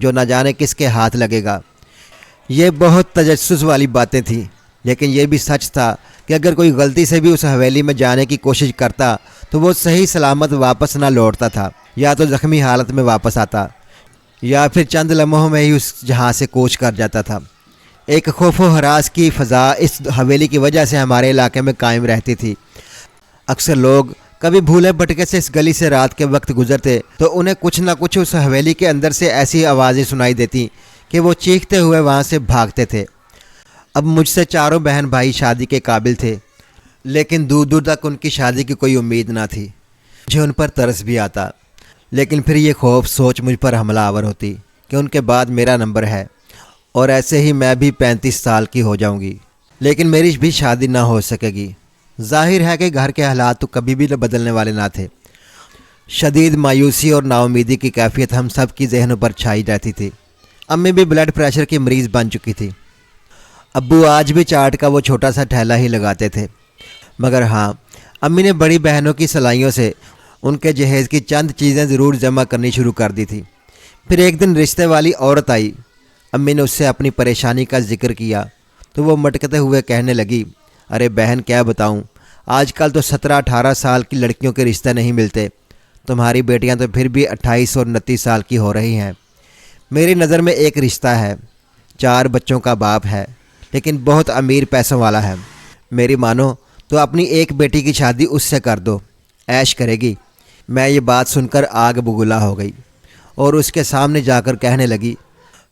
جو نہ جانے کس کے ہاتھ لگے گا۔ یہ بہت تجسس والی باتیں تھیں، لیکن یہ بھی سچ تھا کہ اگر کوئی غلطی سے بھی اس حویلی میں جانے کی کوشش کرتا تو وہ صحیح سلامت واپس نہ لوٹتا تھا، یا تو زخمی حالت میں واپس آتا یا پھر چند لمحوں میں ہی اس جہاں سے کوچ کر جاتا تھا۔ ایک خوف و ہراس کی فضا اس حویلی کی وجہ سے ہمارے علاقے میں قائم رہتی تھی۔ اکثر لوگ کبھی بھولے بھٹکے سے اس گلی سے رات کے وقت گزرتے تو انہیں کچھ نہ کچھ اس حویلی کے اندر سے ایسی آوازیں سنائی دیتی کہ وہ چیختے ہوئے وہاں سے بھاگتے تھے۔ اب مجھ سے چاروں بہن بھائی شادی کے قابل تھے، لیکن دور دور تک ان کی شادی کی کوئی امید نہ تھی۔ مجھے ان پر ترس بھی آتا، لیکن پھر یہ خوف سوچ مجھ پر حملہ آور ہوتی کہ ان کے بعد میرا نمبر ہے اور ایسے ہی میں بھی 35 سال کی ہو جاؤں گی، لیکن میری بھی شادی نہ ہو سکے گی۔ ظاہر ہے کہ گھر کے حالات تو کبھی بھی بدلنے والے نہ تھے۔ شدید مایوسی اور نا امیدی کی کیفیت ہم سب کی ذہنوں پر چھائی رہتی تھی۔ امی بھی بلڈ پریشر کی مریض بن چکی تھی۔ ابو آج بھی چاٹ کا وہ چھوٹا سا ٹھیلا ہی لگاتے تھے، مگر ہاں، امی نے بڑی بہنوں کی صلاحیوں سے ان کے جہیز کی چند چیزیں ضرور جمع کرنی شروع کر دی تھی۔ پھر ایک دن رشتے والی عورت آئی۔ امی نے اس سے اپنی پریشانی کا ذکر کیا تو وہ مٹکتے ہوئے کہنے لگی، ارے بہن کیا بتاؤں، آج کل تو 17-18 سال کی لڑکیوں کے رشتے نہیں ملتے، تمہاری بیٹیاں تو پھر بھی 28 اور 29 سال کی ہو رہی ہیں۔ میری نظر میں ایک رشتہ ہے، 4 بچوں کا باپ ہے، لیکن بہت امیر پیسوں والا ہے۔ میری مانو تو اپنی ایک بیٹی کی شادی اس سے کر دو، عیش کرے گی۔ میں یہ بات سن کر آگ بگولا ہو گئی اور اس کے سامنے جا کر کہنے لگی،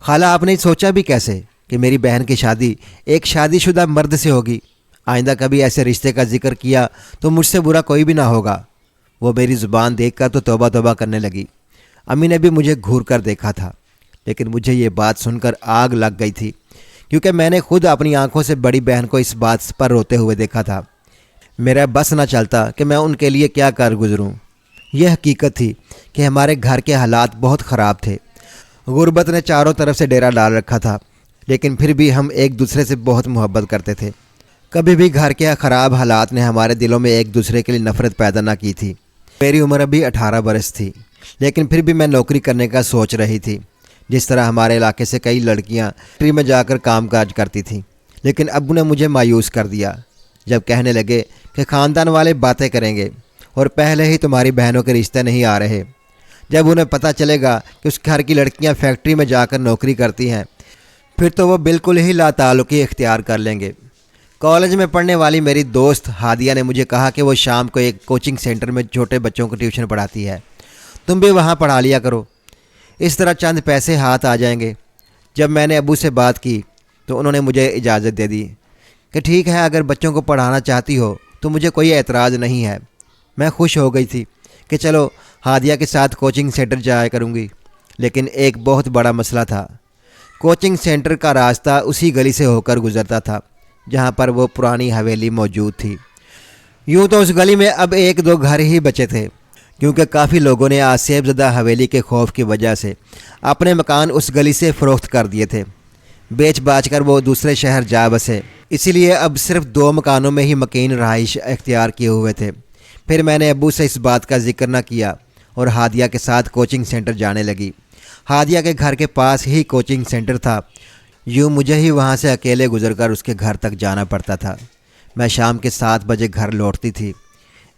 خالہ آپ نے سوچا بھی کیسے کہ میری بہن کی شادی ایک شادی شدہ مرد سے ہوگی؟ آئندہ کبھی ایسے رشتے کا ذکر کیا تو مجھ سے برا کوئی بھی نہ ہوگا۔ وہ میری زبان دیکھ کر تو توبہ توبہ کرنے لگی۔ امی نے بھی مجھے گھور کر دیکھا تھا، لیکن مجھے یہ بات سن کر آگ لگ گئی تھی، کیونکہ میں نے خود اپنی آنکھوں سے بڑی بہن کو اس بات پر روتے ہوئے دیکھا تھا۔ میرا بس نہ چلتا کہ میں ان کے لیے کیا کر گزروں۔ یہ حقیقت تھی کہ ہمارے گھر کے حالات بہت خراب تھے۔ غربت نے چاروں طرف سے ڈیرا ڈال رکھا تھا، لیکن پھر بھی ہم ایک دوسرے سے بہت محبت کرتے تھے۔ کبھی بھی گھر کے خراب حالات نے ہمارے دلوں میں ایک دوسرے کے لیے نفرت پیدا نہ کی تھی۔ میری عمر ابھی 18 برس تھی، لیکن پھر بھی میں نوکری کرنے کا سوچ رہی تھی، جس طرح ہمارے علاقے سے کئی لڑکیاں فیکٹری میں جا کر کام کاج کرتی تھیں۔ لیکن ابو نے مجھے مایوس کر دیا جب کہنے لگے کہ خاندان والے باتیں کریں گے اور پہلے ہی تمہاری بہنوں کے رشتے نہیں آ رہے۔ جب انہیں پتہ چلے گا کہ اس گھر کی لڑکیاں فیکٹری میں جا کر نوکری کرتی ہیں، پھر تو وہ بالکل ہی لا تعلقی اختیار کر لیں گے۔ کالج میں پڑھنے والی میری دوست ہادیہ نے مجھے کہا کہ وہ شام کو ایک کوچنگ سینٹر میں چھوٹے بچوں کو ٹیوشن پڑھاتی ہے، تم بھی وہاں پڑھا لیا کرو، اس طرح چند پیسے ہاتھ آ جائیں گے۔ جب میں نے ابو سے بات کی تو انہوں نے مجھے اجازت دے دی کہ ٹھیک ہے، اگر بچوں کو پڑھانا چاہتی ہو تو مجھے کوئی اعتراض نہیں ہے۔ میں خوش ہو گئی تھی کہ چلو ہادیہ کے ساتھ کوچنگ سینٹر جایا کروں گی، لیکن ایک بہت بڑا مسئلہ تھا۔ کوچنگ سینٹر کا راستہ اسی گلی سے ہو کر گزرتا تھا جہاں پر وہ پرانی حویلی موجود تھی۔ یوں تو اس گلی میں اب 1-2 گھر ہی بچے تھے، کیونکہ کافی لوگوں نے آسیب زدہ حویلی کے خوف کی وجہ سے اپنے مکان اس گلی سے فروخت کر دیے تھے۔ بیچ باچ کر وہ دوسرے شہر جا بسے، اسی لیے اب صرف 2 مکانوں میں ہی مکین رہائش اختیار کیے ہوئے تھے۔ پھر میں نے ابو سے اس بات کا ذکر نہ کیا اور ہادیہ کے ساتھ کوچنگ سینٹر جانے لگی۔ ہادیہ کے گھر کے پاس ہی کوچنگ سینٹر تھا، یوں مجھے ہی وہاں سے اکیلے گزر کر اس کے گھر تک جانا پڑتا تھا۔ میں شام کے 7 بجے گھر لوٹتی تھی۔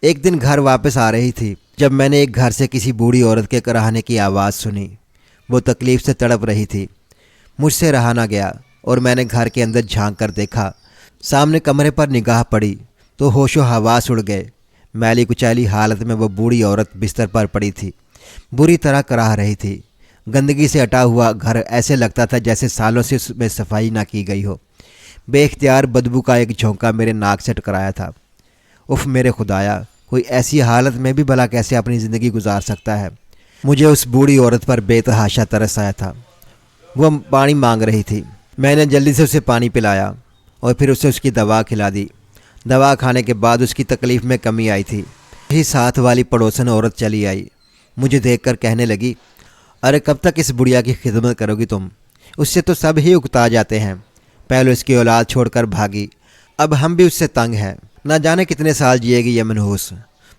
ایک دن گھر واپس آ رہی تھی جب میں نے ایک گھر سے کسی بوڑھی عورت کے کراہنے کی آواز سنی۔ وہ تکلیف سے تڑپ رہی تھی۔ مجھ سے رہا نہ گیا اور میں نے گھر کے اندر جھانک کر دیکھا۔ سامنے کمرے پر نگاہ پڑی تو ہوش و حواس اڑ گئے۔ میلی کچیلی حالت میں وہ بوڑھی عورت بستر پر پڑی تھی، بری طرح کراہ رہی تھی۔ گندگی سے اٹا ہوا گھر ایسے لگتا تھا جیسے سالوں سے اس میں صفائی نہ کی گئی ہو۔ بے اختیار بدبو کا ایک جھونکا میرے ناک سے ٹکرایا تھا۔ اف میرے خدایا، کوئی ایسی حالت میں بھی بھلا کیسے اپنی زندگی گزار سکتا ہے؟ مجھے اس بوڑھی عورت پر بے تحاشا ترس آیا تھا۔ وہ پانی مانگ رہی تھی۔ میں نے جلدی سے اسے پانی پلایا اور پھر اسے اس کی دوا کھلا دی۔ دوا کھانے کے بعد اس کی تکلیف میں کمی آئی تھی۔ یہی ساتھ والی پڑوسن عورت چلی آئی، مجھے دیکھ کر کہنے لگی، ارے کب تک اس بڑھیا کی خدمت کرو گی تم؟ اس سے تو سب ہی اکتا جاتے ہیں۔ پہلے اس کی اولاد چھوڑ کر بھاگی، اب ہم بھی اس سے تنگ ہیں، نہ جانے کتنے سال جیے گی یہ منحوس۔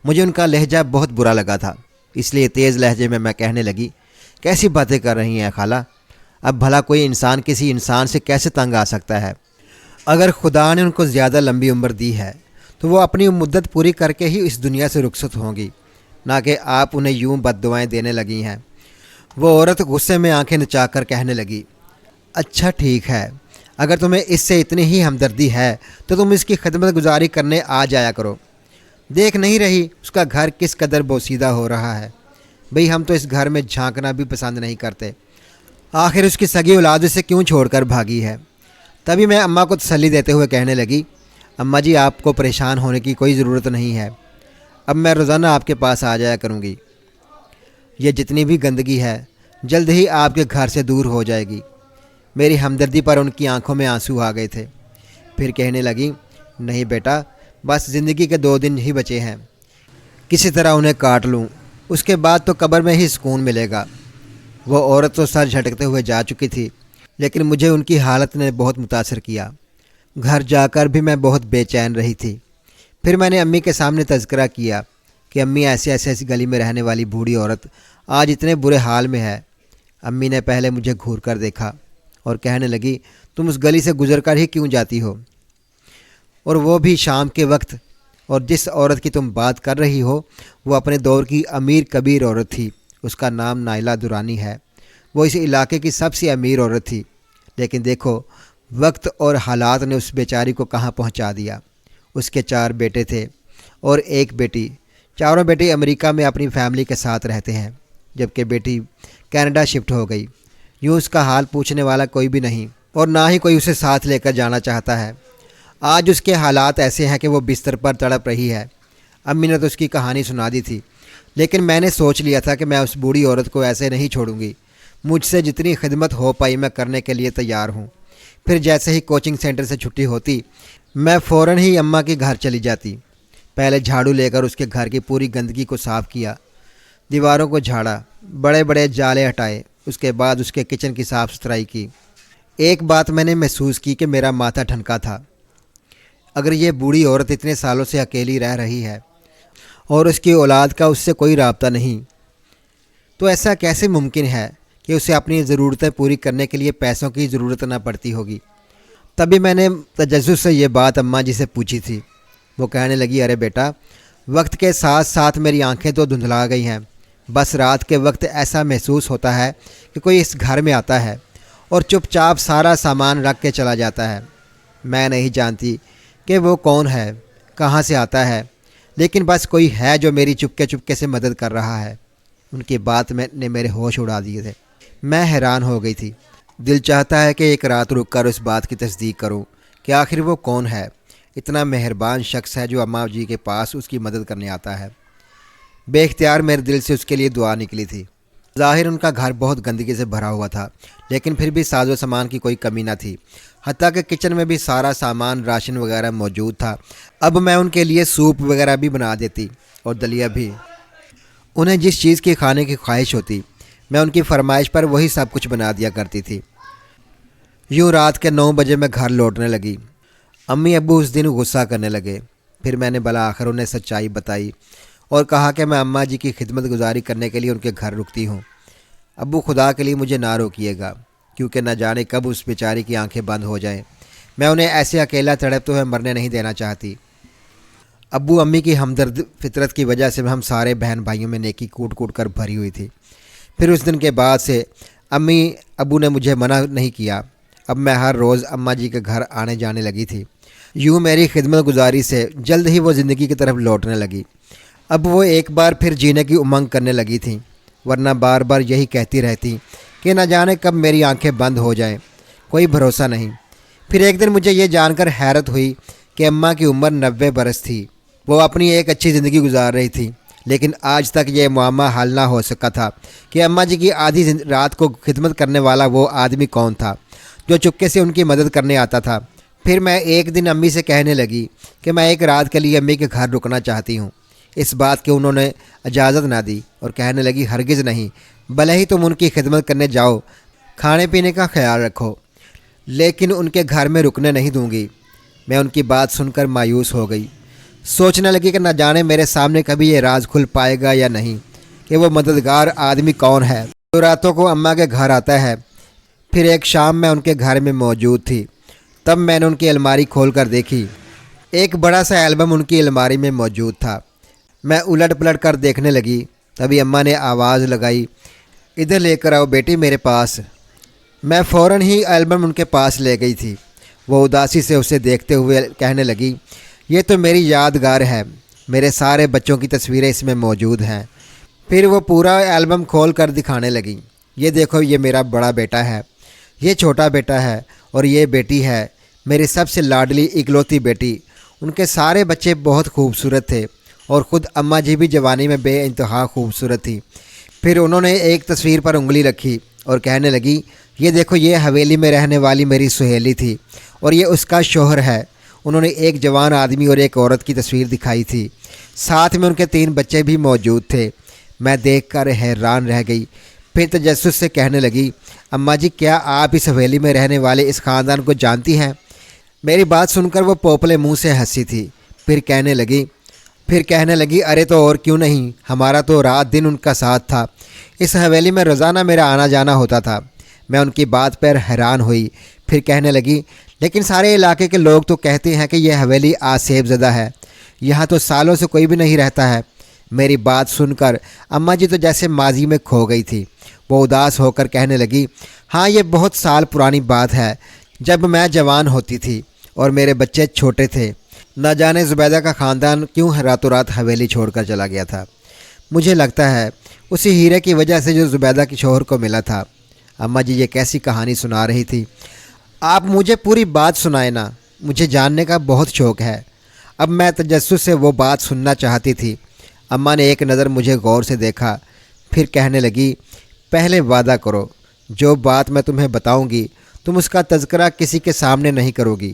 مجھے ان کا لہجہ بہت برا لگا تھا، اس لیے تیز لہجے میں کہنے لگی، کیسی باتیں کر رہی ہیں خالہ؟ اب بھلا کوئی انسان کسی انسان سے کیسے تنگ آ سکتا ہے؟ اگر خدا نے ان کو زیادہ لمبی عمر دی ہے تو وہ اپنی مدت پوری کر کے ہی اس دنیا سے رخصت ہوں گی، نہ کہ آپ انہیں یوں بد دعائیں دینے لگی ہیں۔ وہ عورت غصے میں آنکھیں نچا کر کہنے لگی، اچھا ٹھیک ہے، اگر تمہیں اس سے اتنی ہی ہمدردی ہے تو تم اس کی خدمت گزاری کرنے آ جایا کرو۔ دیکھ نہیں رہی اس کا گھر کس قدر بوسیدہ ہو رہا ہے؟ بھئی ہم تو اس گھر میں جھانکنا بھی پسند نہیں کرتے، آخر اس کی سگی اولاد اسے کیوں چھوڑ کر بھاگی ہے؟ تبھی میں اماں کو تسلی دیتے ہوئے کہنے لگی، اماں جی آپ کو پریشان ہونے کی کوئی ضرورت نہیں ہے، اب میں روزانہ آپ کے پاس آ جایا کروں گی۔ یہ جتنی بھی گندگی ہے جلد ہی آپ کے گھر سے دور ہو جائے گی۔ میری ہمدردی پر ان کی آنکھوں میں آنسو آ گئے تھے۔ پھر کہنے لگی، نہیں بیٹا، بس زندگی کے 2 دن ہی بچے ہیں، کسی طرح انہیں کاٹ لوں، اس کے بعد تو قبر میں ہی سکون ملے گا۔ وہ عورت تو سر جھٹکتے ہوئے جا چکی تھی، لیکن مجھے ان کی حالت نے بہت متاثر کیا۔ گھر جا کر بھی میں بہت بے چین رہی تھی۔ پھر میں نے امی کے سامنے تذکرہ کیا کہ امی ایسی گلی میں رہنے والی بوڑھی عورت آج اتنے برے حال میں ہے۔ امی نے پہلے مجھے گھور کر دیکھا اور کہنے لگی، تم اس گلی سے گزر کر ہی کیوں جاتی ہو؟ اور وہ بھی شام کے وقت؟ اور جس عورت کی تم بات کر رہی ہو وہ اپنے دور کی امیر کبیر عورت تھی، اس کا نام نائلہ درانی ہے۔ وہ اس علاقے کی سب سے امیر عورت تھی، لیکن دیکھو وقت اور حالات نے اس بیچاری کو کہاں پہنچا دیا۔ اس کے 4 بیٹے تھے اور 1 بیٹی، چاروں بیٹے امریکہ میں اپنی فیملی کے ساتھ رہتے ہیں، جبکہ بیٹی کینیڈا شفٹ ہو گئی۔ یوں اس کا حال پوچھنے والا کوئی بھی نہیں اور نہ ہی کوئی اسے ساتھ لے کر جانا چاہتا ہے۔ آج اس کے حالات ایسے ہیں کہ وہ بستر پر تڑپ رہی ہے۔ امی نے تو اس کی کہانی سنا دی تھی، لیکن میں نے سوچ لیا تھا کہ میں اس بوڑھی عورت کو ایسے نہیں چھوڑوں گی۔ مجھ سے جتنی خدمت ہو پائی میں کرنے کے لیے تیار ہوں۔ پھر جیسے ہی کوچنگ سینٹر سے چھٹی ہوتی میں فوراً ہی اماں کے گھر چلی جاتی۔ پہلے جھاڑو لے کر اس کے گھر کی پوری گندگی کو صاف کیا، دیواروں کو جھاڑا، بڑے بڑے جالے ہٹائے، اس کے بعد اس کے کچن کی صاف ستھرائی کی۔ ایک بات میں نے محسوس کی کہ میرا ماتھا ٹھنکا تھا۔ اگر یہ بوڑھی عورت اتنے سالوں سے اکیلی رہ رہی ہے اور اس کی اولاد کا اس سے کوئی رابطہ نہیں، تو ایسا کیسے ممکن ہے کہ اسے اپنی ضرورتیں پوری کرنے کے لیے پیسوں کی ضرورت نہ پڑتی ہوگی؟ تبھی میں نے تجسس سے یہ بات اماں جی سے پوچھی تھی۔ وہ کہنے لگی، ارے بیٹا، وقت کے ساتھ ساتھ میری آنکھیں تو دھندلا گئی ہیں۔ بس رات کے وقت ایسا محسوس ہوتا ہے کہ کوئی اس گھر میں آتا ہے اور چپ چاپ سارا سامان رکھ کے چلا جاتا ہے۔ میں نہیں جانتی کہ وہ کون ہے، کہاں سے آتا ہے، لیکن بس کوئی ہے جو میری چپکے چپکے سے مدد کر رہا ہے۔ ان کی بات نے میرے ہوش اڑا دیے تھے۔ میں حیران ہو گئی تھی۔ دل چاہتا ہے کہ ایک رات رک کر اس بات کی تصدیق کروں کہ آخر وہ کون ہے، اتنا مہربان شخص ہے جو اماں جی کے پاس اس کی مدد کرنے آتا ہے۔ بے اختیار میرے دل سے اس کے لیے دعا نکلی تھی۔ ظاہر ان کا گھر بہت گندگی سے بھرا ہوا تھا، لیکن پھر بھی ساز و سامان کی کوئی کمی نہ تھی، حتیٰ کہ کچن میں بھی سارا سامان راشن وغیرہ موجود تھا۔ اب میں ان کے لیے سوپ وغیرہ بھی بنا دیتی اور دلیا بھی۔ انہیں جس چیز کی کھانے کی خواہش ہوتی میں ان کی فرمائش پر وہی سب کچھ بنا دیا کرتی تھی۔ یوں رات کے 9 بجے میں گھر لوٹنے لگی۔ امی ابو اس دن غصہ کرنے لگے۔ پھر میں نے بالآخر انہیں سچائی بتائی اور کہا کہ میں اماں جی کی خدمت گزاری کرنے کے لیے ان کے گھر رکتی ہوں۔ ابو خدا کے لیے مجھے نہ روکیے گا، کیونکہ نہ جانے کب اس بیچاری کی آنکھیں بند ہو جائیں۔ میں انہیں ایسے اکیلا تڑپتے ہوئے مرنے نہیں دینا چاہتی۔ ابو امی کی ہمدرد فطرت کی وجہ سے ہم سارے بہن بھائیوں میں نیکی کوٹ کوٹ کر بھری ہوئی تھی۔ پھر اس دن کے بعد سے امی ابو نے مجھے منع نہیں کیا۔ اب میں ہر روز اماں جی کے گھر آنے جانے لگی تھی۔ یوں میری خدمت گزاری سے جلد ہی وہ زندگی کی طرف لوٹنے لگی۔ اب وہ ایک بار پھر جینے کی امنگ کرنے لگی تھیں، ورنہ بار بار یہی کہتی رہتی کہ نہ جانے کب میری آنکھیں بند ہو جائیں، کوئی بھروسہ نہیں۔ پھر ایک دن مجھے یہ جان کر حیرت ہوئی کہ اماں کی عمر 90 برس تھی۔ وہ اپنی ایک اچھی زندگی گزار رہی تھی، لیکن آج تک یہ معمہ حل نہ ہو سکا تھا کہ اماں جی کی آدھی رات کو خدمت کرنے والا وہ آدمی کون تھا جو چپکے سے ان کی مدد کرنے آتا تھا۔ پھر میں ایک دن امی سے کہنے لگی کہ میں ایک رات کے لیے امی کے گھر رکنا چاہتی ہوں۔ اس بات کی انہوں نے اجازت نہ دی اور کہنے لگی، ہرگز نہیں، بھلے ہی تم ان کی خدمت کرنے جاؤ، کھانے پینے کا خیال رکھو، لیکن ان کے گھر میں رکنے نہیں دوں گی۔ میں ان کی بات سن کر مایوس ہو گئی۔ سوچنے لگی کہ نہ جانے میرے سامنے کبھی یہ راز کھل پائے گا یا نہیں کہ وہ مددگار آدمی کون ہے جو راتوں کو اماں کے گھر آتا ہے، پھر ایک شام میں ان کے گھر میں موجود تھی، تب میں نے ان کی الماری کھول کر دیکھی۔ ایک بڑا سا البم ان کی الماری میں موجود تھا۔ میں الٹ پلٹ کر دیکھنے لگی، تبھی اماں نے آواز لگائی، ادھر لے کر آؤ بیٹی میرے پاس۔ میں فوراً ہی البم ان کے پاس لے گئی تھی۔ وہ اداسی سے اسے دیکھتے ہوئے کہنے لگی، یہ تو میری یادگار ہے، میرے سارے بچوں کی تصویریں اس میں موجود ہیں۔ پھر وہ پورا البم کھول کر دکھانے لگی، یہ دیکھو یہ میرا بڑا بیٹا ہے، یہ چھوٹا بیٹا ہے، اور یہ بیٹی ہے میری سب سے لاڈلی اکلوتی بیٹی۔ ان کے سارے بچے بہت خوبصورت تھے، اور خود اماں جی بھی جوانی میں بے انتہا خوبصورت تھی۔ پھر انہوں نے ایک تصویر پر انگلی رکھی اور کہنے لگی، یہ دیکھو یہ حویلی میں رہنے والی میری سہیلی تھی، اور یہ اس کا شوہر ہے۔ انہوں نے ایک جوان آدمی اور ایک عورت کی تصویر دکھائی تھی، ساتھ میں ان کے 3 بچے بھی موجود تھے۔ میں دیکھ کر حیران رہ گئی۔ پھر تجسس سے کہنے لگی، اماں جی کیا آپ اس حویلی میں رہنے والے اس خاندان کو جانتی ہیں؟ میری بات سن کر وہ پوپلے منہ سے ہنسی تھی۔ پھر کہنے لگی ارے تو اور کیوں نہیں، ہمارا تو رات دن ان کا ساتھ تھا، اس حویلی میں روزانہ میرا آنا جانا ہوتا تھا۔ میں ان کی بات پر حیران ہوئی۔ پھر کہنے لگی، لیکن سارے علاقے کے لوگ تو کہتے ہیں کہ یہ حویلی آسیب زدہ ہے، یہاں تو سالوں سے کوئی بھی نہیں رہتا ہے۔ میری بات سن کر اماں جی تو جیسے ماضی میں کھو گئی تھی۔ وہ اداس ہو کر کہنے لگی، ہاں یہ بہت سال پرانی بات ہے، جب میں جوان ہوتی تھی اور میرے بچے چھوٹے تھے، نہ جانے زبیدہ کا خاندان کیوں راتوں رات حویلی چھوڑ کر چلا گیا تھا۔ مجھے لگتا ہے اسی ہیرے کی وجہ سے جو زبیدہ کے شوہر کو ملا تھا۔ اماں جی یہ کیسی کہانی سنا رہی تھی؟ آپ مجھے پوری بات سنائیں نا، مجھے جاننے کا بہت شوق ہے۔ اب میں تجسس سے وہ بات سننا چاہتی تھی۔ اماں نے ایک نظر مجھے غور سے دیکھا، پھر کہنے لگی، پہلے وعدہ کرو جو بات میں تمہیں بتاؤں گی تم اس کا تذکرہ کسی کے سامنے نہیں کرو گی۔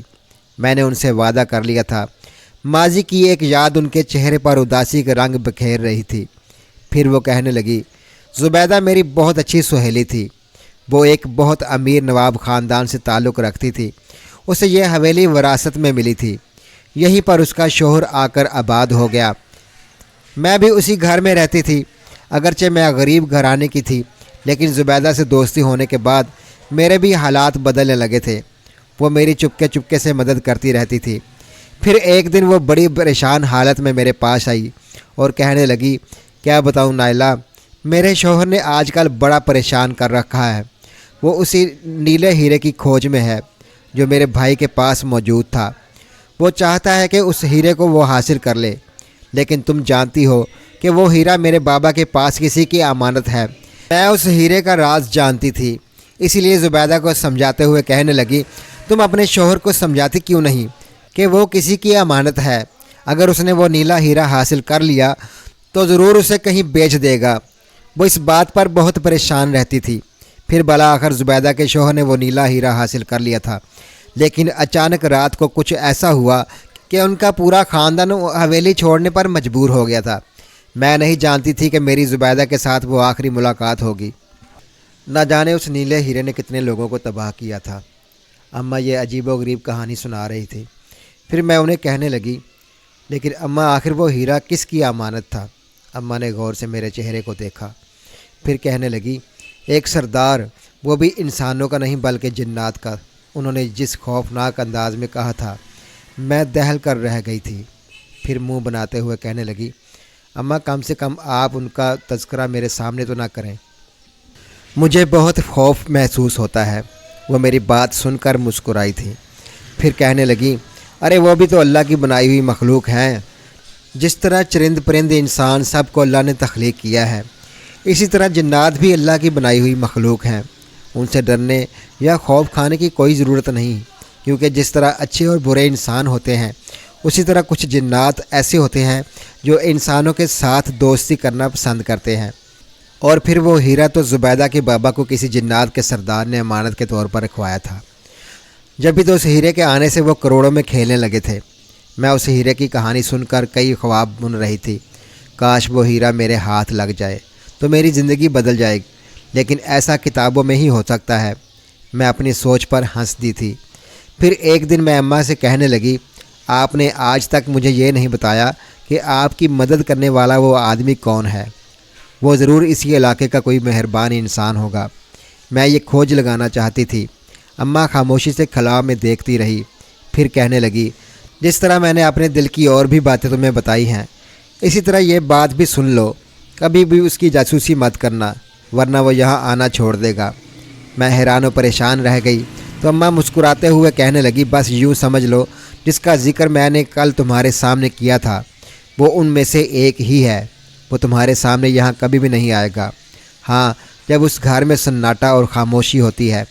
میں نے ان سے وعدہ کر لیا تھا۔ ماضی کی ایک یاد ان کے چہرے پر اداسی کا رنگ بکھیر رہی تھی۔ پھر وہ کہنے لگی، زبیدہ میری بہت اچھی سہیلی تھی، وہ ایک بہت امیر نواب خاندان سے تعلق رکھتی تھی، اسے یہ حویلی وراثت میں ملی تھی، یہیں پر اس کا شوہر آ کر آباد ہو گیا۔ میں بھی اسی گھر میں رہتی تھی، اگرچہ میں غریب گھرانے کی تھی، لیکن زبیدہ سے دوستی ہونے کے بعد میرے بھی حالات بدلنے لگے تھے۔ وہ میری چپکے چپکے سے مدد کرتی رہتی تھی۔ پھر ایک دن وہ بڑی پریشان حالت میں میرے پاس آئی اور کہنے لگی، کیا بتاؤں نائلہ، میرے شوہر نے آج کل بڑا پریشان کر رکھا ہے، وہ اسی نیلے ہیرے کی کھوج میں ہے جو میرے بھائی کے پاس موجود تھا۔ وہ چاہتا ہے کہ اس ہیرے کو وہ حاصل کر لے، لیکن تم جانتی ہو کہ وہ ہیرا میرے بابا کے پاس کسی کی امانت ہے۔ میں اس ہیرے کا راز جانتی تھی، اسی لیے زبیدہ کو سمجھاتے ہوئے کہنے لگی، تم اپنے شوہر کو سمجھاتی کیوں نہیں کہ وہ کسی کی امانت ہے، اگر اس نے وہ نیلا ہیرا حاصل کر لیا تو ضرور اسے کہیں بیچ دے گا۔ وہ اس بات پر بہت پریشان رہتی تھی۔ پھر بالآخر زبیدہ کے شوہر نے وہ نیلا ہیرا حاصل کر لیا تھا، لیکن اچانک رات کو کچھ ایسا ہوا کہ ان کا پورا خاندان حویلی چھوڑنے پر مجبور ہو گیا تھا۔ میں نہیں جانتی تھی کہ میری زبیدہ کے ساتھ وہ آخری ملاقات ہوگی۔ نہ جانے اس نیلے ہیرے نے کتنے لوگوں کو تباہ کیا تھا۔ اماں یہ عجیب و غریب کہانی سنا رہی تھی۔ پھر میں انہیں کہنے لگی، لیکن اماں آخر وہ ہیرا کس کی امانت تھا؟ اماں نے غور سے میرے چہرے کو دیکھا، پھر کہنے لگی، ایک سردار، وہ بھی انسانوں کا نہیں بلکہ جنات کا۔ انہوں نے جس خوفناک انداز میں کہا تھا، میں دہل کر رہ گئی تھی۔ پھر منہ بناتے ہوئے کہنے لگی، اماں کم سے کم آپ ان کا تذکرہ میرے سامنے تو نہ کریں، مجھے بہت خوف محسوس ہوتا ہے۔ وہ میری بات سن کر مسکرائی تھی۔ پھر کہنے لگی، ارے وہ بھی تو اللہ کی بنائی ہوئی مخلوق ہیں، جس طرح چرند پرند انسان سب کو اللہ نے تخلیق کیا ہے، اسی طرح جنات بھی اللہ کی بنائی ہوئی مخلوق ہیں۔ ان سے ڈرنے یا خوف کھانے کی کوئی ضرورت نہیں، کیونکہ جس طرح اچھے اور برے انسان ہوتے ہیں، اسی طرح کچھ جنات ایسے ہوتے ہیں جو انسانوں کے ساتھ دوستی کرنا پسند کرتے ہیں۔ اور پھر وہ ہیرا تو زبیدہ کے بابا کو کسی جنات کے سردار نے امانت کے طور پر رکھوایا تھا۔ جب بھی تو اس ہیرے کے آنے سے وہ کروڑوں میں کھیلنے لگے تھے۔ میں اس ہیرے کی کہانی سن کر کئی خواب بن رہی تھی، کاش وہ ہیرا میرے ہاتھ لگ جائے تو میری زندگی بدل جائے، لیکن ایسا کتابوں میں ہی ہو سکتا ہے۔ میں اپنی سوچ پر ہنس دی تھی۔ پھر ایک دن میں اماں سے کہنے لگی، آپ نے آج تک مجھے یہ نہیں بتایا کہ آپ کی مدد کرنے والا وہ آدمی کون ہے؟ وہ ضرور اسی علاقے کا کوئی مہربان انسان ہوگا، میں یہ کھوج لگانا چاہتی تھی۔ اماں خاموشی سے خلا میں دیکھتی رہی، پھر کہنے لگی، جس طرح میں نے اپنے دل کی اور بھی باتیں تمہیں بتائی ہیں، اسی طرح یہ بات بھی سن لو۔ کبھی بھی اس کی جاسوسی مت کرنا، ورنہ وہ یہاں آنا چھوڑ دے گا۔ میں حیران و پریشان رہ گئی تو اماں مسکراتے ہوئے کہنے لگی، بس یوں سمجھ لو جس کا ذکر میں نے کل تمہارے سامنے کیا تھا وہ ان میں سے ایک ہی ہے۔ وہ تمہارے سامنے یہاں کبھی بھی نہیں آئے گا۔ ہاں، جب اس گھر میں سناٹا اور خاموشی ہوتی ہے،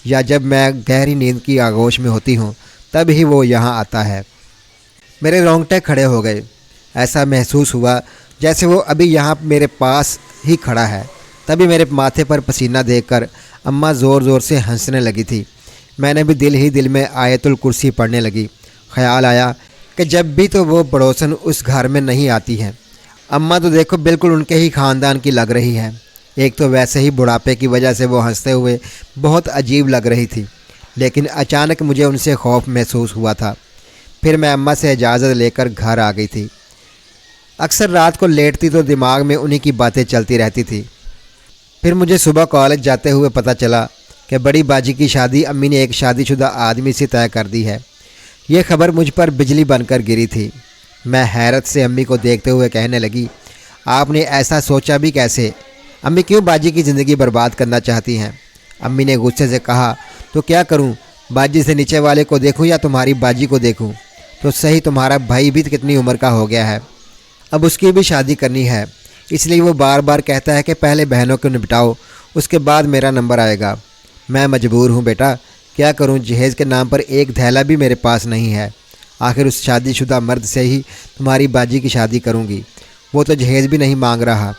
یا جب میں گہری نیند کی آغوش میں ہوتی ہوں، تب ہی وہ یہاں آتا ہے۔ میرے رونگٹے کھڑے ہو گئے۔ ایسا محسوس ہوا جیسے وہ ابھی یہاں میرے پاس ہی کھڑا ہے۔ تبھی میرے ماتھے پر پسینہ دیکھ کر اماں زور زور سے ہنسنے لگی تھی۔ میں نے بھی دل ہی دل میں آیت الکرسی پڑھنے لگی۔ خیال آیا کہ جب بھی تو وہ پڑوسن اس گھر میں نہیں آتی ہیں۔ اماں تو دیکھو بالکل ان کے ہی خاندان کی لگ رہی ہے۔ ایک تو ویسے ہی بڑھاپے کی وجہ سے وہ ہنستے ہوئے بہت عجیب لگ رہی تھی، لیکن اچانک مجھے ان سے خوف محسوس ہوا تھا۔ پھر میں اماں سے اجازت لے کر گھر آ گئی تھی۔ اکثر رات کو لیٹتی تو دماغ میں انہی کی باتیں چلتی رہتی تھی۔ پھر مجھے صبح کالج جاتے ہوئے پتہ چلا کہ بڑی باجی کی شادی امی نے ایک شادی شدہ آدمی سے طے کر دی ہے۔ یہ خبر مجھ پر بجلی بن کر گری تھی۔ میں حیرت سے امی کو دیکھتے ہوئے کہنے لگی، آپ نے ایسا سوچا بھی کیسے؟ امی کیوں باجی کی زندگی برباد کرنا چاہتی ہیں؟ امی نے غصے سے کہا، تو کیا کروں، باجی سے نیچے والے کو دیکھوں یا تمہاری باجی کو دیکھوں؟ تو صحیح، تمہارا بھائی بھی کتنی عمر کا ہو گیا ہے، اب اس کی بھی شادی کرنی ہے، اس لیے وہ بار بار کہتا ہے کہ پہلے بہنوں کو نپٹاؤ، اس کے بعد میرا نمبر آئے گا۔ میں مجبور ہوں بیٹا، کیا کروں، جہیز کے نام پر ایک دھیلا بھی میرے پاس نہیں ہے۔ آخر اس شادی شدہ مرد سے ہی تمہاری باجی کی شادی کروں گی، وہ تو جہیز بھی نہیں مانگ رہا۔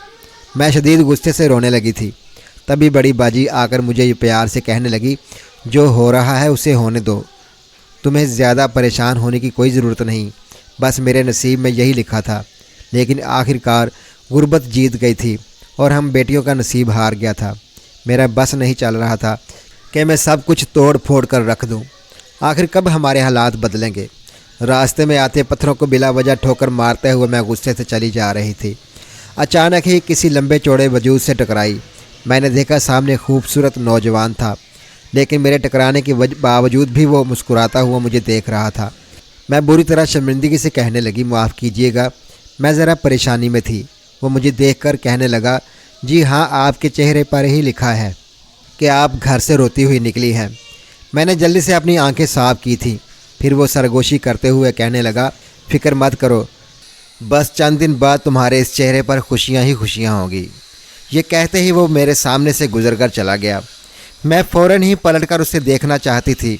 میں شدید غصے سے رونے لگی تھی۔ تبھی بڑی باجی آ کر مجھے پیار سے کہنے لگی، جو ہو رہا ہے اسے ہونے دو، تمہیں زیادہ پریشان ہونے کی کوئی ضرورت نہیں، بس میرے نصیب میں یہی لکھا تھا۔ لیکن آخر کار غربت جیت گئی تھی اور ہم بیٹیوں کا نصیب ہار گیا تھا۔ میرا بس نہیں چل رہا تھا کہ میں سب کچھ توڑ پھوڑ کر رکھ دوں۔ آخر کب ہمارے حالات بدلیں گے؟ راستے میں آتے پتھروں کو بلا وجہ ٹھوکر مارتے ہوئے میں غصے سے چلی جا رہی تھی۔ اچانک ہی کسی لمبے چوڑے وجود سے ٹکرائی۔ میں نے دیکھا سامنے خوبصورت نوجوان تھا، لیکن میرے ٹکرانے کے باوجود بھی وہ مسکراتا ہوا مجھے دیکھ رہا تھا۔ میں بری طرح شرمندگی سے کہنے لگی، معاف کیجیے گا، میں ذرا پریشانی میں تھی۔ وہ مجھے دیکھ کر کہنے لگا، جی ہاں، آپ کے چہرے پر ہی لکھا ہے کہ آپ گھر سے روتی ہوئی نکلی ہیں۔ میں نے جلدی سے اپنی آنکھیں صاف کی تھیں۔ پھر وہ سرگوشی کرتے ہوئے کہنے لگا، فکر مت کرو، بس چند دن بعد تمہارے اس چہرے پر خوشیاں ہی خوشیاں ہوں گی۔ یہ کہتے ہی وہ میرے سامنے سے گزر کر چلا گیا۔ میں فوراً ہی پلٹ کر اسے دیکھنا چاہتی تھی،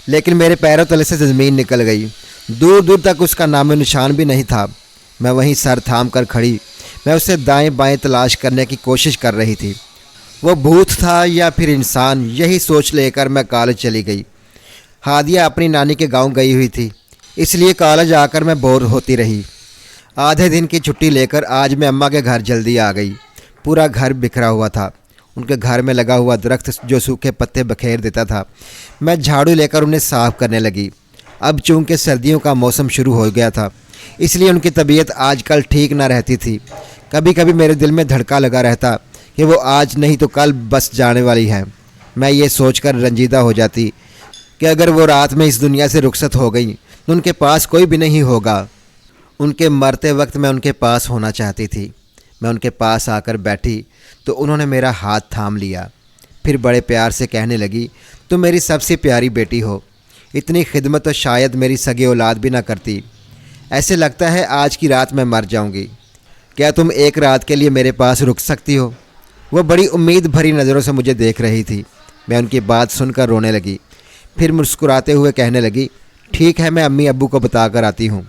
لیکن میرے پیروں تلے سے زمین نکل گئی۔ دور دور تک اس کا نام و نشان بھی نہیں تھا۔ میں وہیں سر تھام کر کھڑی، میں اسے دائیں بائیں تلاش کرنے کی کوشش کر رہی تھی۔ وہ بھوت تھا یا پھر انسان، یہی سوچ لے کر میں کالج چلی گئی۔ ہادیہ اپنی نانی کے گاؤں گئی ہوئی تھی، اس لیے کالج آ کر میں بور ہوتی رہی۔ آدھے دن کی چھٹی لے کر آج میں اماں کے گھر جلدی آ گئی۔ پورا گھر بکھرا ہوا تھا۔ ان کے گھر میں لگا ہوا درخت جو سوکھے پتے بکھیر دیتا تھا، میں جھاڑو لے کر انہیں صاف کرنے لگی۔ اب چونکہ سردیوں کا موسم شروع ہو گیا تھا، اس لیے ان کی طبیعت آج کل ٹھیک نہ رہتی تھی۔ کبھی کبھی میرے دل میں دھڑکا لگا رہتا کہ وہ آج نہیں تو کل بس جانے والی ہے۔ میں یہ سوچ کر رنجیدہ ہو جاتی کہ اگر وہ رات میں اس دنیا سے رخصت ہو گئی تو ان کے پاس کوئی بھی نہیں ہوگا۔ ان کے مرتے وقت میں ان کے پاس ہونا چاہتی تھی۔ میں ان کے پاس آ کر بیٹھی تو انہوں نے میرا ہاتھ تھام لیا، پھر بڑے پیار سے کہنے لگی، تم میری سب سے پیاری بیٹی ہو، اتنی خدمت تو شاید میری سگی اولاد بھی نہ کرتی۔ ایسے لگتا ہے آج کی رات میں مر جاؤں گی، کیا تم ایک رات کے لیے میرے پاس رک سکتی ہو؟ وہ بڑی امید بھری نظروں سے مجھے دیکھ رہی تھی۔ میں ان کی بات سن کر رونے لگی، پھر مسکراتے ہوئے کہنے لگی، ٹھیک ہے، میں امی ابو کو بتا کر آتی ہوں۔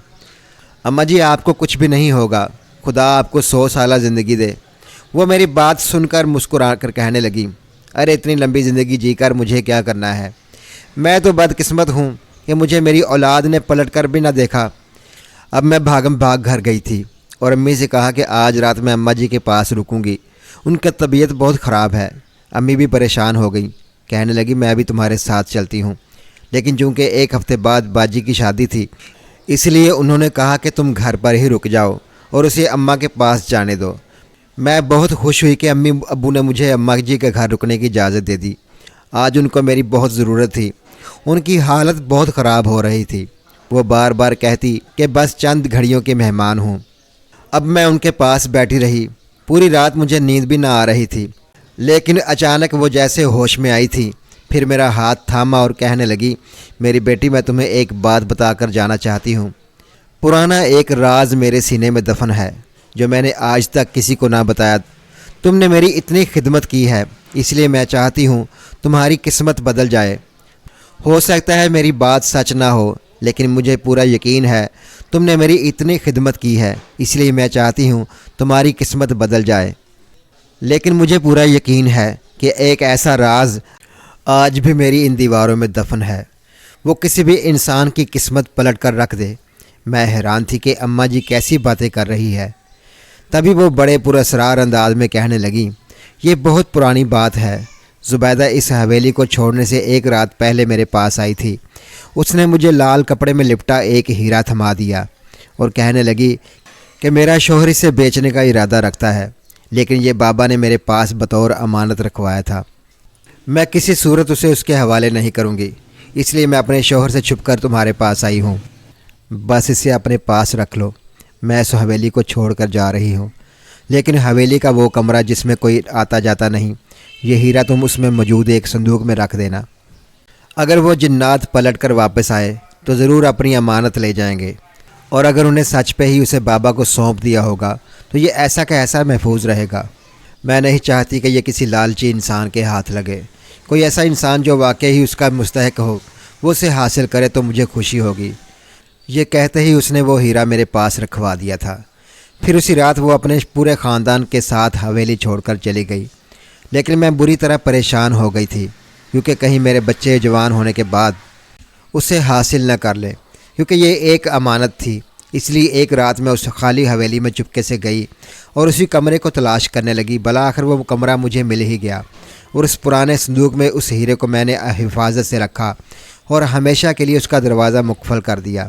اماں جی، آپ کو کچھ بھی نہیں ہوگا، خدا آپ کو 100 سالہ زندگی دے۔ وہ میری بات سن کر مسکرا کر کہنے لگی، ارے اتنی لمبی زندگی جی کر مجھے کیا کرنا ہے؟ میں تو بدقسمت ہوں کہ مجھے میری اولاد نے پلٹ کر بھی نہ دیکھا۔ اب میں بھاگم بھاگ گھر گئی تھی اور امی سے کہا کہ آج رات میں اماں جی کے پاس رکوں گی، ان کی طبیعت بہت خراب ہے۔ امی بھی پریشان ہو گئی، کہنے لگی، میں بھی تمہارے ساتھ چلتی ہوں۔ لیکن چونکہ ایک ہفتے بعد باجی کی شادی تھی، اس لیے انہوں نے کہا کہ تم گھر پر ہی رک جاؤ اور اسے اماں کے پاس جانے دو۔ میں بہت خوش ہوئی کہ امی ابو نے مجھے اماں جی کے گھر رکنے کی اجازت دے دی۔ آج ان کو میری بہت ضرورت تھی۔ ان کی حالت بہت خراب ہو رہی تھی۔ وہ بار بار کہتی کہ بس چند گھڑیوں کے مہمان ہوں۔ اب میں ان کے پاس بیٹھی رہی۔ پوری رات مجھے نیند بھی نہ آ رہی تھی، لیکن اچانک وہ جیسے ہوش میں آئی تھی۔ پھر میرا ہاتھ تھاما اور کہنے لگی، میری بیٹی، میں تمہیں ایک بات بتا کر جانا چاہتی ہوں۔ پرانا ایک راز میرے سینے میں دفن ہے جو میں نے آج تک کسی کو نہ بتایا۔ تم نے میری اتنی خدمت کی ہے، اس لیے میں چاہتی ہوں تمہاری قسمت بدل جائے۔ ہو سکتا ہے میری بات سچ نہ ہو، لیکن مجھے پورا یقین ہے تم نے میری اتنی خدمت کی ہے، اس لیے میں چاہتی ہوں تمہاری قسمت بدل جائے۔ لیکن مجھے پورا یقین ہے کہ ایک ایسا راز آج بھی میری ان دیواروں میں دفن ہے، وہ کسی بھی انسان کی قسمت پلٹ کر رکھ دے۔ میں حیران تھی کہ اماں جی کیسی باتیں کر رہی ہے۔ تبھی وہ بڑے پراسرار انداز میں کہنے لگیں، یہ بہت پرانی بات ہے۔ زبیدہ اس حویلی کو چھوڑنے سے ایک رات پہلے میرے پاس آئی تھی۔ اس نے مجھے لال کپڑے میں لپٹا ایک ہیرا تھما دیا اور کہنے لگی کہ میرا شوہر اسے بیچنے کا ارادہ رکھتا ہے، لیکن یہ بابا نے میرے پاس بطور امانت رکھوایا تھا۔ میں کسی صورت اسے اس کے حوالے نہیں کروں گی، اس لیے میں اپنے شوہر سے چھپ کر تمہارے پاس آئی ہوں۔ بس اسے اپنے پاس رکھ لو۔ میں اس حویلی کو چھوڑ کر جا رہی ہوں، لیکن حویلی کا وہ کمرہ جس میں کوئی آتا جاتا نہیں، یہ ہیرا تم اس میں موجود ایک صندوق میں رکھ دینا۔ اگر وہ جنات پلٹ کر واپس آئے تو ضرور اپنی امانت لے جائیں گے، اور اگر انہیں سچ پہ ہی اسے بابا کو سونپ دیا ہوگا تو یہ ایسا کہ ایسا محفوظ رہے گا۔ میں نہیں چاہتی کہ یہ کسی لالچی انسان کے ہاتھ لگے۔ کوئی ایسا انسان جو واقعی اس کا مستحق ہو، وہ اسے حاصل کرے تو مجھے خوشی ہوگی۔ یہ کہتے ہی اس نے وہ ہیرا میرے پاس رکھوا دیا تھا۔ پھر اسی رات وہ اپنے پورے خاندان کے ساتھ حویلی چھوڑ کر چلی گئی، لیکن میں بری طرح پریشان ہو گئی تھی، کیونکہ کہیں میرے بچے جوان ہونے کے بعد اسے حاصل نہ کر لے، کیونکہ یہ ایک امانت تھی۔ اس لیے ایک رات میں اس خالی حویلی میں چپکے سے گئی اور اسی کمرے کو تلاش کرنے لگی۔ بالآخر وہ کمرہ مجھے مل ہی گیا، اور اس پرانے صندوق میں اس ہیرے کو میں نے حفاظت سے رکھا اور ہمیشہ کے لیے اس کا دروازہ مقفل کر دیا۔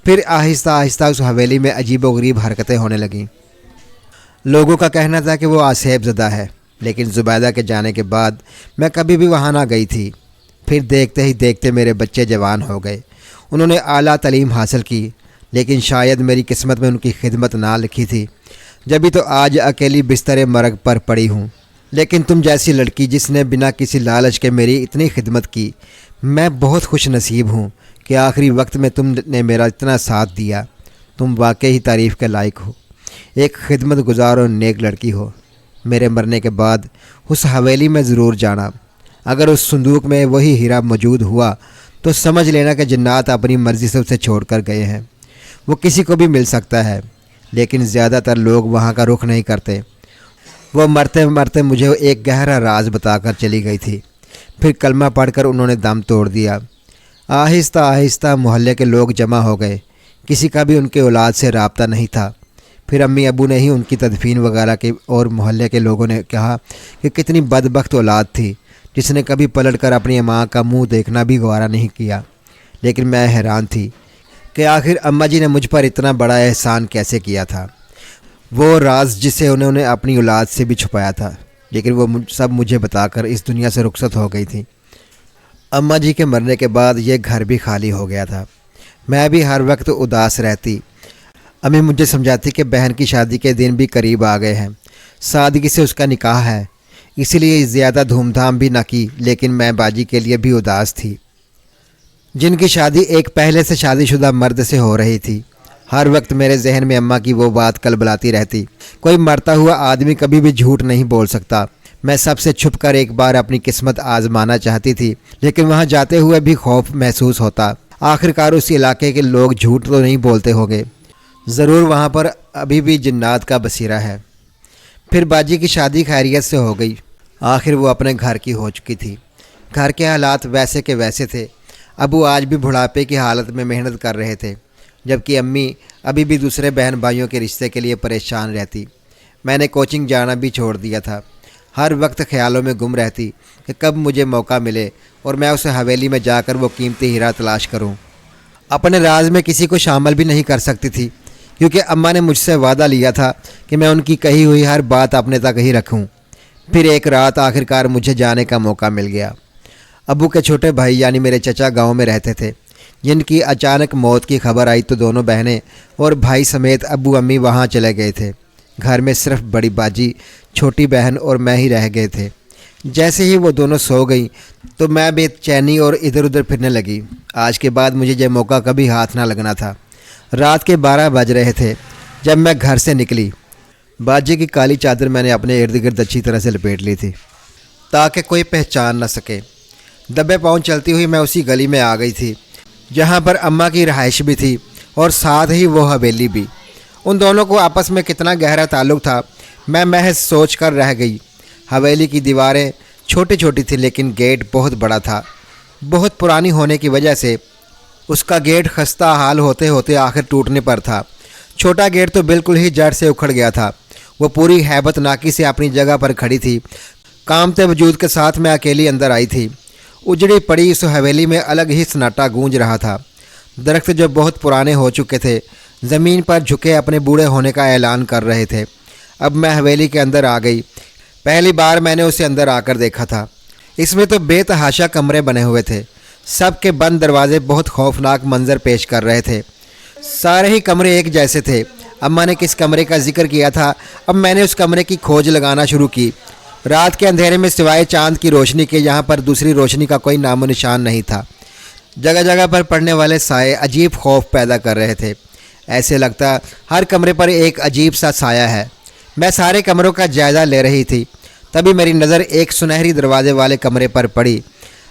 پھر آہستہ آہستہ اس حویلی میں عجیب و غریب حرکتیں ہونے لگیں۔ لوگوں کا کہنا تھا کہ وہ آسیب زدہ ہے، لیکن زبیدہ کے جانے کے بعد میں کبھی بھی وہاں نہ گئی تھی۔ پھر دیکھتے ہی دیکھتے میرے بچے جوان ہو گئے، انہوں نے اعلیٰ تعلیم حاصل کی، لیکن شاید میری قسمت میں ان کی خدمت نہ لکھی تھی، جبھی تو آج اکیلی بستر مرگ پر پڑی ہوں۔ لیکن تم جیسی لڑکی جس نے بنا کسی لالچ کے میری اتنی خدمت کی، میں بہت خوش نصیب ہوں کہ آخری وقت میں تم نے میرا اتنا ساتھ دیا۔ تم واقعی تعریف کے لائق ہو، ایک خدمت گزار اور نیک لڑکی ہو۔ میرے مرنے کے بعد اس حویلی میں ضرور جانا۔ اگر اس صندوق میں وہی ہیرا موجود ہوا تو سمجھ لینا کہ جنات اپنی مرضی سے اسے چھوڑ کر گئے ہیں۔ وہ کسی کو بھی مل سکتا ہے، لیکن زیادہ تر لوگ وہاں کا رخ نہیں کرتے۔ وہ مرتے مرتے مجھے ایک گہرا راز بتا کر چلی گئی تھی۔ پھر کلمہ پڑھ کر انہوں نے دم توڑ دیا۔ آہستہ آہستہ محلے کے لوگ جمع ہو گئے، کسی کا بھی ان کے اولاد سے رابطہ نہیں تھا۔ پھر امی ابو نے ہی ان کی تدفین وغیرہ کی، اور محلے کے لوگوں نے کہا کہ کتنی بدبخت اولاد تھی جس نے کبھی پلٹ کر اپنی ماں کا منہ دیکھنا بھی گوارا نہیں کیا۔ لیکن میں حیران تھی کہ آخر اماں جی نے مجھ پر اتنا بڑا احسان کیسے کیا تھا، وہ راز جسے انہوں نے اپنی اولاد سے بھی چھپایا تھا، لیکن وہ سب مجھے بتا کر اس دنیا سے رخصت ہو گئی تھی۔ اماں جی کے مرنے کے بعد یہ گھر بھی خالی ہو گیا تھا۔ میں بھی ہر وقت اداس رہتی۔ امی مجھے سمجھاتی کہ بہن کی شادی کے دن بھی قریب آ گئے ہیں، سادگی سے اس کا نکاح ہے، اسی لیے زیادہ دھوم دھام بھی نہ کی، لیکن میں باجی کے لیے بھی اداس تھی، جن کی شادی ایک پہلے سے شادی شدہ مرد سے ہو رہی تھی۔ ہر وقت میرے ذہن میں اماں کی وہ بات کلبلاتی رہتی، کوئی مرتا ہوا آدمی کبھی بھی جھوٹ نہیں بول سکتا۔ میں سب سے چھپ کر ایک بار اپنی قسمت آزمانا چاہتی تھی، لیکن وہاں جاتے ہوئے بھی خوف محسوس ہوتا۔ آخرکار اس علاقے کے لوگ جھوٹ تو نہیں بولتے ہوں گے، ضرور وہاں پر ابھی بھی جنات کا بصیرہ ہے۔ پھر باجی کی شادی خیریت سے ہو گئی، آخر وہ اپنے گھر کی ہو چکی تھی۔ گھر کے حالات ویسے کے ویسے تھے۔ ابو آج بھی بڑھاپے کی حالت میں محنت کر رہے تھے، جبکہ امی ابھی بھی دوسرے بہن بھائیوں کے رشتے کے لیے پریشان رہتی۔ میں نے کوچنگ جانا بھی چھوڑ دیا تھا، ہر وقت خیالوں میں گم رہتی کہ کب مجھے موقع ملے اور میں اس حویلی میں جا کر وہ قیمتی ہیرا تلاش کروں۔ اپنے راز میں کسی کو شامل بھی نہیں کر سکتی تھی، کیونکہ اماں نے مجھ سے وعدہ لیا تھا کہ میں ان کی کہی ہوئی ہر بات اپنے تک ہی رکھوں۔ پھر ایک رات آخر کار مجھے جانے کا موقع مل گیا۔ ابو کے چھوٹے بھائی یعنی میرے چچا گاؤں میں رہتے تھے، جن کی اچانک موت کی خبر آئی تو دونوں بہنیں اور بھائی سمیت ابو امی وہاں چلے گئے تھے۔ گھر میں صرف بڑی باجی، چھوٹی بہن اور میں ہی رہ گئے تھے۔ جیسے ہی وہ دونوں سو گئیں تو میں بے چینی اور ادھر ادھر پھرنے لگی۔ آج کے بعد مجھے یہ موقع کبھی ہاتھ نہ لگنا تھا۔ رات کے 12 بج رہے تھے جب میں گھر سے نکلی۔ باجی کی کالی چادر میں نے اپنے ارد گرد اچھی طرح سے لپیٹ لی تھی تاکہ کوئی پہچان نہ سکے۔ دبے پاؤں چلتی ہوئی میں اسی گلی میں آ گئی تھی جہاں پر اماں کی رہائش بھی تھی اور ساتھ ہی وہ حویلی بھی۔ ان دونوں کو آپس میں کتنا گہرا تعلق تھا میں محض سوچ کر رہ گئی۔ حویلی کی دیواریں چھوٹی چھوٹی تھیں لیکن گیٹ بہت بڑا تھا۔ بہت پرانی ہونے کی وجہ سے اس کا گیٹ خستہ حال ہوتے ہوتے آخر ٹوٹنے پر تھا۔ چھوٹا گیٹ تو بالکل ہی جڑ سے اکھڑ گیا تھا۔ وہ پوری ہیبت ناکی سے اپنی جگہ پر کھڑی تھی۔ کامتے وجود کے ساتھ میں اکیلی اندر آئی تھی۔ اجڑی پڑی اس حویلی میں الگ ہی سناٹا گونج رہا تھا۔ درخت جو بہت پرانے ہو چکے تھے زمین پر جھکے اپنے بوڑھے ہونے کا اعلان کر رہے تھے۔ اب میں حویلی کے اندر آ گئی۔ پہلی بار میں نے اسے اندر آ کر دیکھا تھا۔ اس میں تو بے تحاشا کمرے بنے ہوئے تھے۔ سب کے بند دروازے بہت خوفناک منظر پیش کر رہے تھے۔ سارے ہی کمرے ایک جیسے تھے۔ اماں نے کس کمرے کا ذکر کیا تھا، اب میں نے اس کمرے کی کھوج لگانا شروع کی۔ رات کے اندھیرے میں سوائے چاند کی روشنی کے یہاں پر دوسری روشنی کا کوئی نام و نشان نہیں تھا۔ جگہ جگہ پر پڑنے والے سائے عجیب خوف پیدا کر رہے تھے۔ ایسے لگتا ہر کمرے پر ایک عجیب سا سایہ ہے۔ میں سارے کمروں کا جائزہ لے رہی تھی، تبھی میری نظر ایک سنہری دروازے والے کمرے پر پڑی۔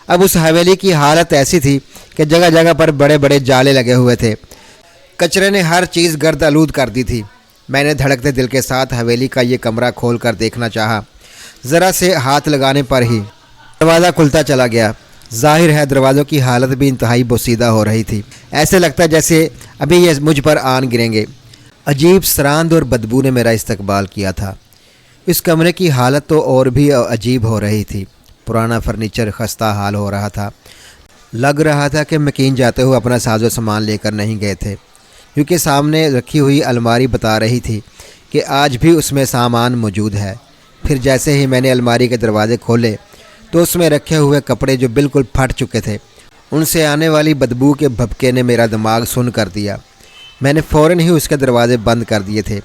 اب اس حویلی کی حالت ایسی تھی کہ جگہ جگہ پر بڑے بڑے جالے لگے ہوئے تھے۔ کچرے نے ہر چیز گرد آلود کر دی تھی۔ میں نے دھڑکتے دل کے ساتھ حویلی کا یہ کمرہ کھول کر دیکھنا چاہا۔ ذرا سے ہاتھ لگانے پر ہی دروازہ کھلتا چلا گیا۔ ظاہر ہے دروازوں کی حالت بھی انتہائی بوسیدہ ہو رہی تھی۔ ایسے لگتا جیسے ابھی یہ مجھ پر آن گریں گے۔ عجیب سراند اور بدبو نے میرا استقبال کیا تھا۔ اس کمرے کی حالت تو اور بھی عجیب ہو رہی تھی۔ پرانا فرنیچر خستہ حال ہو رہا تھا۔ لگ رہا تھا کہ مکین جاتے ہوئے اپنا ساز و سامان لے کر نہیں گئے تھے، کیونکہ سامنے رکھی ہوئی الماری بتا رہی تھی کہ آج بھی اس میں سامان موجود ہے۔ پھر جیسے ہی میں نے الماری کے دروازے کھولے تو اس میں رکھے ہوئے کپڑے جو بالکل پھٹ چکے تھے، ان سے آنے والی بدبو کے بھبکے نے میرا دماغ سن کر دیا۔ میں نے فوراً ہی اس کے دروازے بند کر دیے تھے۔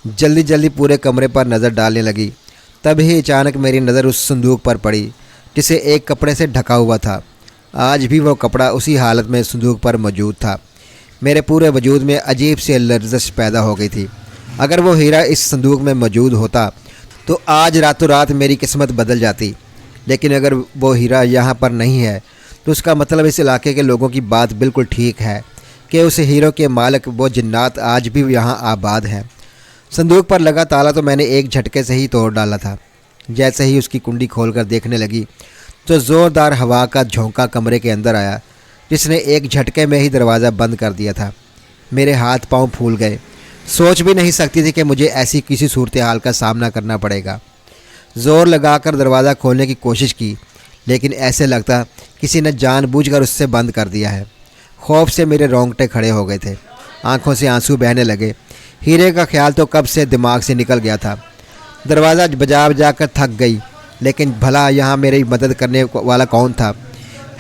جلدی جلدی پورے کمرے پر نظر ڈالنے لگی، تب ہی اچانک میری نظر اس صندوق پر پڑی جسے ایک کپڑے سے ڈھکا ہوا تھا۔ آج بھی وہ کپڑا اسی حالت میں صندوق پر موجود تھا۔ میرے پورے وجود میں عجیب سی لرزش پیدا ہو گئی تھی۔ اگر وہ ہیرا اس صندوق میں موجود ہوتا تو آج راتوں رات میری قسمت بدل جاتی، لیکن اگر وہ ہیرا یہاں پر نہیں ہے تو اس کا مطلب اس علاقے کے لوگوں کی بات بالکل ٹھیک ہے کہ اس ہیرو کے مالک وہ جنات آج بھی یہاں آباد ہیں۔ صندوق پر لگا تالا تو میں نے ایک جھٹکے سے ہی توڑ ڈالا تھا۔ جیسے ہی اس کی کنڈی کھول کر دیکھنے لگی تو زوردار ہوا کا جھونکا کمرے کے اندر آیا، جس نے ایک جھٹکے میں ہی دروازہ بند کر دیا تھا۔ میرے ہاتھ پاؤں پھول گئے۔ سوچ بھی نہیں سکتی تھی کہ مجھے ایسی کسی صورتحال کا سامنا کرنا پڑے گا۔ زور لگا کر دروازہ کھولنے کی کوشش کی، لیکن ایسے لگتا کسی نے جان بوجھ کر اس سے بند کر دیا ہے۔ خوف سے میرے رونگٹے کھڑے ہو گئے تھے، آنکھوں سے آنسو بہنے لگے۔ ہیرے کا خیال تو کب سے دماغ سے نکل گیا تھا۔ دروازہ بجا بجا کر تھک گئی، لیکن بھلا یہاں میری مدد کرنے والا کون تھا؟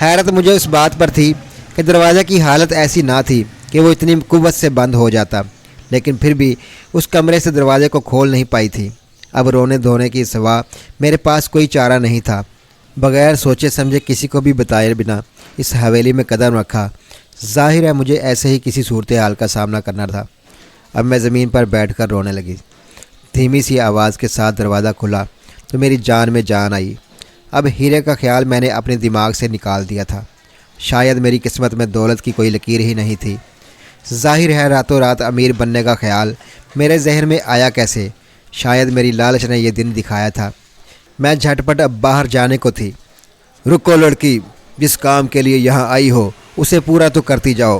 حیرت مجھے اس بات پر تھی کہ دروازے کی حالت ایسی نہ تھی کہ وہ اتنی قوت سے بند ہو جاتا، لیکن پھر بھی اس کمرے سے دروازے کو کھول نہیں پائی تھی۔ اب رونے دھونے کی سوا میرے پاس کوئی چارہ نہیں تھا۔ بغیر سوچے سمجھے کسی کو بھی بتائے بنا اس حویلی میں قدم رکھا۔ ظاہر ہے مجھے ایسے ہی کسی صورتحال کا سامنا کرنا تھا۔ اب میں زمین پر بیٹھ کر رونے لگی۔ دھیمی سی آواز کے ساتھ دروازہ کھلا تو میری جان میں جان آئی۔ اب ہیرے کا خیال میں نے اپنے دماغ سے نکال دیا تھا۔ شاید میری قسمت میں دولت کی کوئی لکیر ہی نہیں تھی۔ ظاہر ہے راتوں رات امیر بننے کا خیال میرے ذہن میں آیا کیسے؟ شاید میری لالچ نے یہ دن دکھایا تھا۔ میں جھٹپٹ اب باہر جانے کو تھی۔ رکو لڑکی، جس کام کے لیے یہاں آئی ہو اسے پورا تو کرتی جاؤ۔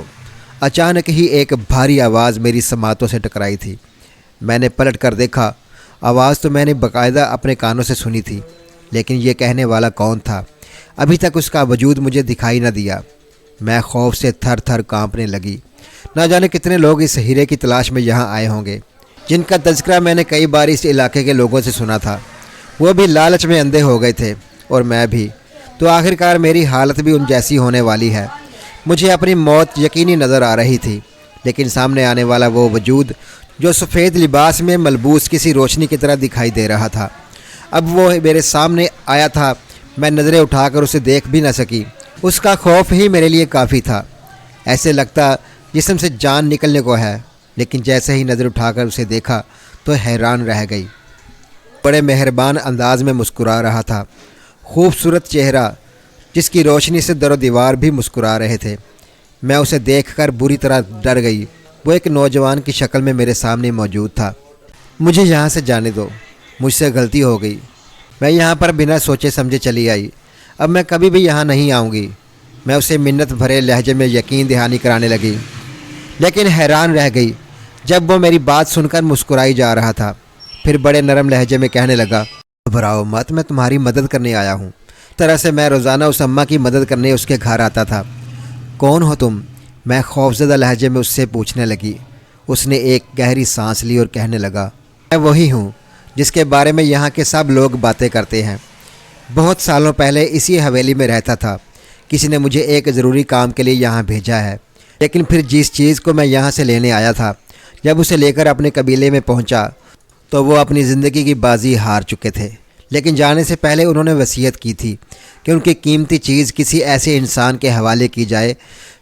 اچانک ہی ایک بھاری آواز میری سماعتوں سے ٹکرائی تھی۔ میں نے پلٹ کر دیکھا۔ آواز تو میں نے باقاعدہ اپنے کانوں سے سنی تھی، لیکن یہ کہنے والا کون تھا؟ ابھی تک اس کا وجود مجھے دکھائی نہ دیا۔ میں خوف سے تھر تھر کانپنے لگی۔ نہ جانے کتنے لوگ اس ہیرے کی تلاش میں یہاں آئے ہوں گے، جن کا تذکرہ میں نے کئی بار اس علاقے کے لوگوں سے سنا تھا۔ وہ بھی لالچ میں اندھے ہو گئے تھے، اور میں بھی۔ تو آخرکار میری حالت بھی ان جیسی ہونے والی ہے۔ مجھے اپنی موت یقینی نظر آ رہی تھی، لیکن سامنے آنے والا وہ وجود جو سفید لباس میں ملبوس کسی روشنی کی طرح دکھائی دے رہا تھا، اب وہ میرے سامنے آیا تھا۔ میں نظریں اٹھا کر اسے دیکھ بھی نہ سکی۔ اس کا خوف ہی میرے لیے کافی تھا۔ ایسے لگتا جسم سے جان نکلنے کو ہے، لیکن جیسے ہی نظر اٹھا کر اسے دیکھا تو حیران رہ گئی۔ بڑے مہربان انداز میں مسکرا رہا تھا، خوبصورت چہرہ جس کی روشنی سے در و دیوار بھی مسکرا رہے تھے۔ میں اسے دیکھ کر بری طرح ڈر گئی۔ وہ ایک نوجوان کی شکل میں میرے سامنے موجود تھا۔ مجھے یہاں سے جانے دو، مجھ سے غلطی ہو گئی۔ میں یہاں پر بنا سوچے سمجھے چلی آئی، اب میں کبھی بھی یہاں نہیں آؤں گی۔ میں اسے منت بھرے لہجے میں یقین دہانی کرانے لگی، لیکن حیران رہ گئی جب وہ میری بات سن کر مسکرائی جا رہا تھا۔ پھر بڑے نرم لہجے میں کہنے لگا، گھبراؤ مت، میں تمہاری مدد کرنے آیا ہوں۔ طرح سے میں روزانہ اس اماں کی مدد کرنے اس کے گھر آتا تھا۔ کون ہو تم؟ میں خوفزدہ لہجے میں اس سے پوچھنے لگی۔ اس نے ایک گہری سانس لی اور کہنے لگا، میں وہی ہوں جس کے بارے میں یہاں کے سب لوگ باتیں کرتے ہیں۔ بہت سالوں پہلے اسی حویلی میں رہتا تھا۔ کسی نے مجھے ایک ضروری کام کے لیے یہاں بھیجا ہے، لیکن پھر جس چیز کو میں یہاں سے لینے آیا تھا، جب اسے لے کر اپنے قبیلے میں پہنچا تو وہ اپنی زندگی کی بازی ہار چکے تھے۔ لیکن جانے سے پہلے انہوں نے وصیت کی تھی کہ ان کی قیمتی چیز کسی ایسے انسان کے حوالے کی جائے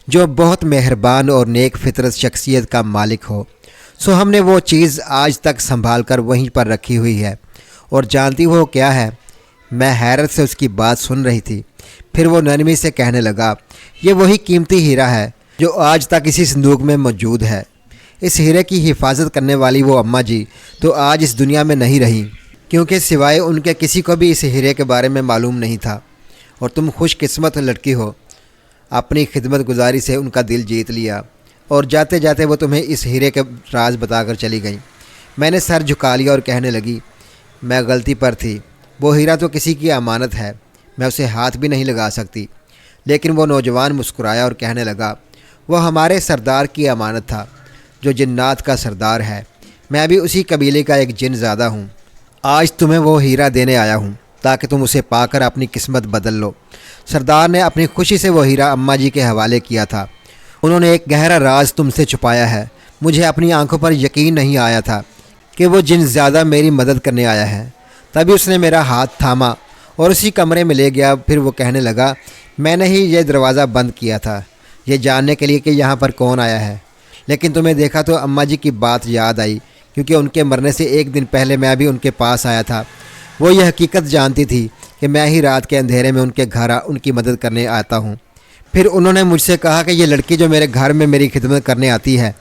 جو بہت مہربان اور نیک فطرت شخصیت کا مالک ہو۔ سو ہم نے وہ چیز آج تک سنبھال کر وہیں پر رکھی ہوئی ہے۔ اور جانتی وہ کیا ہے؟ میں حیرت سے اس کی بات سن رہی تھی۔ پھر وہ نرمی سے کہنے لگا، یہ وہی قیمتی ہیرا ہے جو آج تک اسی صندوق میں موجود ہے۔ اس ہیرے کی حفاظت کرنے والی وہ اماں جی تو آج اس دنیا میں نہیں رہیں، کیونکہ سوائے ان کے کسی کو بھی اس ہیرے کے بارے میں معلوم نہیں تھا۔ اور تم خوش قسمت لڑکی ہو، اپنی خدمت گزاری سے ان کا دل جیت لیا، اور جاتے جاتے وہ تمہیں اس ہیرے کے راز بتا کر چلی گئیں۔ میں نے سر جھکا لیا اور کہنے لگی، میں غلطی پر تھی۔ وہ ہیرا تو کسی کی امانت ہے، میں اسے ہاتھ بھی نہیں لگا سکتی۔ لیکن وہ نوجوان مسکرایا اور کہنے لگا، وہ ہمارے سردار کی امانت تھا جو جنات کا سردار ہے۔ میں بھی اسی قبیلے کا ایک جن زادہ ہوں۔ آج تمہیں وہ ہیرا دینے آیا ہوں تاکہ تم اسے پا کر اپنی قسمت بدل لو۔ سردار نے اپنی خوشی سے وہ ہیرا اماں جی کے حوالے کیا تھا۔ انہوں نے ایک گہرا راز تم سے چھپایا ہے۔ مجھے اپنی آنکھوں پر یقین نہیں آیا تھا کہ وہ جن زیادہ میری مدد کرنے آیا ہے۔ تبھی اس نے میرا ہاتھ تھاما اور اسی کمرے میں لے گیا۔ پھر وہ کہنے لگا، میں نے ہی یہ دروازہ بند کیا تھا یہ جاننے کے لیے کہ یہاں پر کون آیا ہے، لیکن تمہیں دیکھا تو اماں جی کی بات یاد آئی، کیونکہ ان کے مرنے سے ایک دن پہلے میں بھی ان کے پاس آیا تھا۔ وہ یہ حقیقت جانتی تھی کہ میں ہی رات کے اندھیرے میں ان کے گھر ان کی مدد کرنے آتا ہوں۔ پھر انہوں نے مجھ سے کہا کہ یہ لڑکی جو میرے گھر میں میری خدمت کرنے آتی ہے،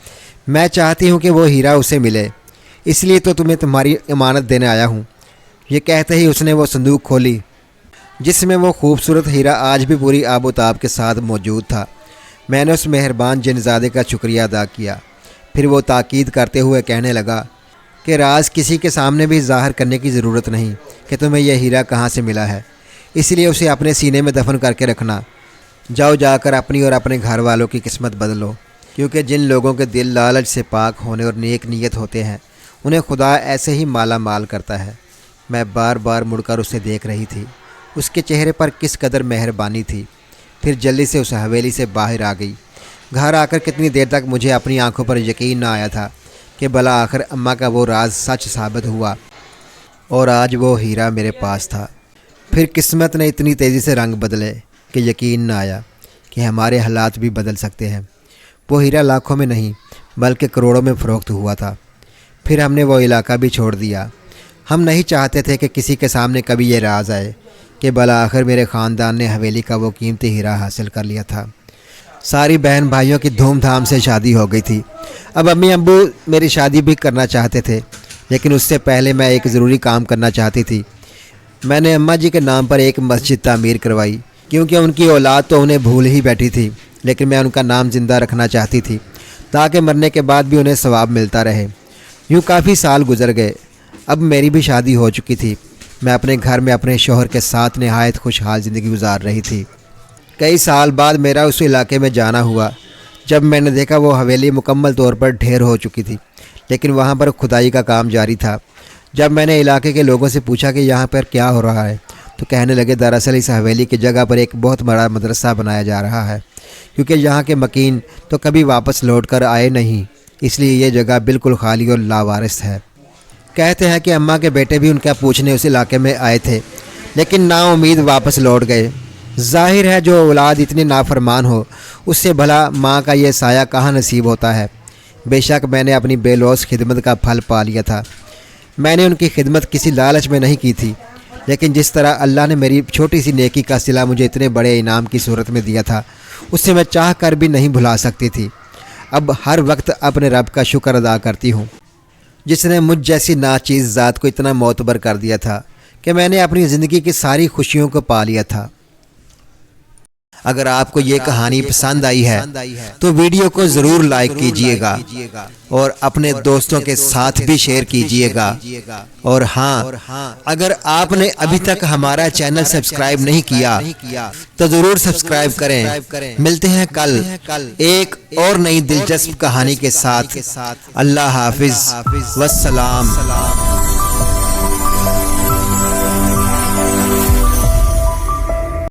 میں چاہتی ہوں کہ وہ ہیرا اسے ملے، اس لیے تو تمہیں تمہاری امانت دینے آیا ہوں۔ یہ کہتے ہی اس نے وہ صندوق کھولی جس میں وہ خوبصورت ہیرا آج بھی پوری آب و تاب کے ساتھ موجود تھا۔ میں نے اس مہربان جنزادے کا شکریہ ادا کیا۔ پھر وہ تاکید کرتے ہوئے کہنے لگا کہ راز کسی کے سامنے بھی ظاہر کرنے کی ضرورت نہیں کہ تمہیں یہ ہیرا کہاں سے ملا ہے، اس لیے اسے اپنے سینے میں دفن کر کے رکھنا۔ جاؤ جا کر اپنی اور اپنے گھر والوں کی قسمت بدلو، کیونکہ جن لوگوں کے دل لالچ سے پاک ہونے اور نیک نیت ہوتے ہیں انہیں خدا ایسے ہی مالا مال کرتا ہے۔ میں بار بار مڑ کر اسے دیکھ رہی تھی، اس کے چہرے پر کس قدر مہربانی تھی۔ پھر جلدی سے اس حویلی سے باہر آ گئی۔ گھر آ کر کتنی دیر تک مجھے اپنی آنکھوں پر یقین نہ آیا تھا کہ بلا آخر اماں کا وہ راز سچ ثابت ہوا اور آج وہ ہیرا میرے پاس تھا۔ پھر قسمت نے اتنی تیزی سے رنگ بدلے کہ یقین نہ آیا کہ ہمارے حالات بھی بدل سکتے ہیں۔ وہ ہیرا لاکھوں میں نہیں بلکہ کروڑوں میں فروخت ہوا تھا۔ پھر ہم نے وہ علاقہ بھی چھوڑ دیا۔ ہم نہیں چاہتے تھے کہ کسی کے سامنے کبھی یہ راز آئے کہ بالآخر میرے خاندان نے حویلی کا وہ قیمتی ہیرا حاصل کر لیا تھا۔ ساری بہن بھائیوں کی دھوم دھام سے شادی ہو گئی تھی۔ اب امی ابو میری شادی بھی کرنا چاہتے تھے، لیکن اس سے پہلے میں ایک ضروری کام کرنا چاہتی تھی۔ میں نے اماں جی کے نام پر ایک مسجد تعمیر کروائی، کیونکہ ان کی اولاد تو انہیں بھول ہی بیٹھی تھی، لیکن میں ان کا نام زندہ رکھنا چاہتی تھی تاکہ مرنے کے بعد بھی انہیں ثواب ملتا رہے۔ یوں کافی سال گزر گئے۔ اب میری بھی شادی ہو چکی تھی۔ میں اپنے گھر میں اپنے شوہر کے ساتھ نہایت خوشحال زندگی گزار رہی تھی۔ کئی سال بعد میرا اس علاقے میں جانا ہوا جب میں نے دیکھا وہ حویلی مکمل طور پر ڈھیر ہو چکی تھی، لیکن وہاں پر کھدائی کا کام جاری تھا۔ جب میں نے علاقے کے لوگوں سے پوچھا کہ یہاں پر کیا ہو رہا ہے تو کہنے لگے دراصل اس حویلی کی جگہ پر ایک بہت بڑا مدرسہ بنایا جا رہا ہے، کیونکہ یہاں کے مکین تو کبھی واپس لوٹ کر آئے نہیں، اس لیے یہ جگہ بالکل خالی اور لاوارث ہے۔ کہتے ہیں کہ اماں کے بیٹے بھی ان کا پوچھنے اس علاقے میں آئے تھے، لیکن نا امید واپس لوٹ گئے۔ ظاہر ہے جو اولاد اتنی نافرمان ہو اس سے بھلا ماں کا یہ سایہ کہاں نصیب ہوتا ہے۔ بے شک میں نے اپنی بے لوث خدمت کا پھل پا لیا تھا۔ میں نے ان کی خدمت کسی لالچ میں نہیں کی تھی، لیکن جس طرح اللہ نے میری چھوٹی سی نیکی کا صلہ مجھے اتنے بڑے انعام کی صورت میں دیا تھا، اس سے میں چاہ کر بھی نہیں بھلا سکتی تھی۔ اب ہر وقت اپنے رب کا شکر ادا کرتی ہوں، جس نے مجھ جیسی ناچیز ذات کو اتنا معتبر کر دیا تھا کہ میں نے اپنی زندگی کی ساری خوشیوں کو پا لیا تھا۔ اگر آپ کو یہ کہانی پسند آئی ہے تو ویڈیو کو ضرور لائک کیجئے گا اور اپنے دوستوں کے ساتھ بھی شیئر کیجئے گا، اور ہاں اگر آپ نے ابھی تک ہمارا چینل سبسکرائب نہیں کیا تو ضرور سبسکرائب کریں۔ ملتے ہیں کل ایک اور نئی دلچسپ کہانی کے ساتھ۔ اللہ حافظ والسلام۔